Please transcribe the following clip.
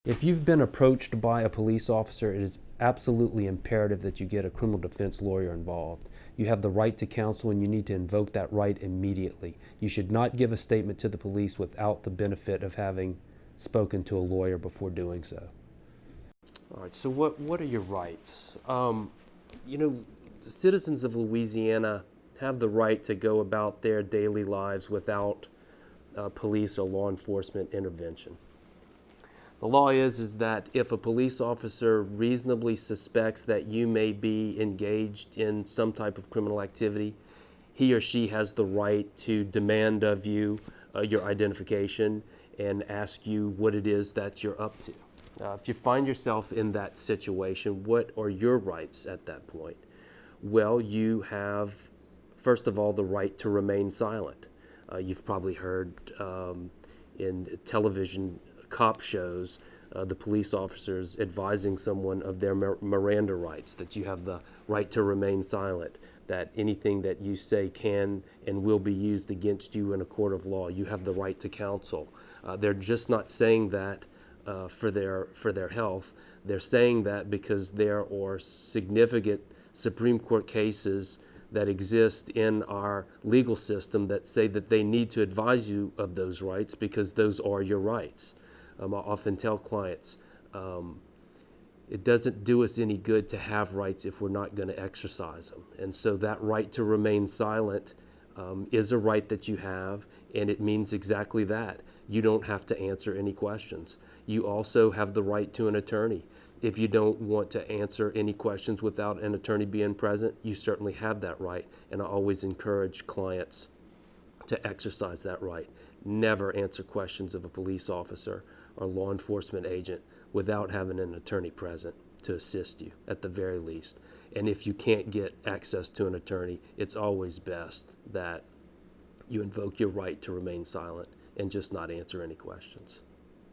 If you've been approached by a police officer, it is absolutely imperative that you get a criminal defense lawyer involved. You have the right to counsel and you need to invoke that right immediately. You should not give a statement to the police without the benefit of having spoken to a lawyer before doing so. All right, so what are your rights? The citizens of Louisiana have the right to go about their daily lives without police or law enforcement intervention. The law is that if a police officer reasonably suspects that you may be engaged in some type of criminal activity, he or she has the right to demand of you your identification and ask you what it is that you're up to. If you find yourself in that situation, what are your rights at that point? Well, you have, first of all, the right to remain silent. You've probably heard in television cop shows, the police officers advising someone of their Miranda rights, that you have the right to remain silent, that anything that you say can and will be used against you in a court of law. You have the right to counsel. They're just not saying that for their health. They're saying that because there are significant Supreme Court cases that exist in our legal system that say that they need to advise you of those rights because those are your rights. I often tell clients, it doesn't do us any good to have rights if we're not going to exercise them. And so that right to remain silent is a right that you have, and it means exactly that. You don't have to answer any questions. You also have the right to an attorney. If you don't want to answer any questions without an attorney being present, you certainly have that right. And I always encourage clients to exercise that right. Never answer questions of a police officer or law enforcement agent without having an attorney present to assist you at the very least. And if you can't get access to an attorney, it's always best that you invoke your right to remain silent and just not answer any questions.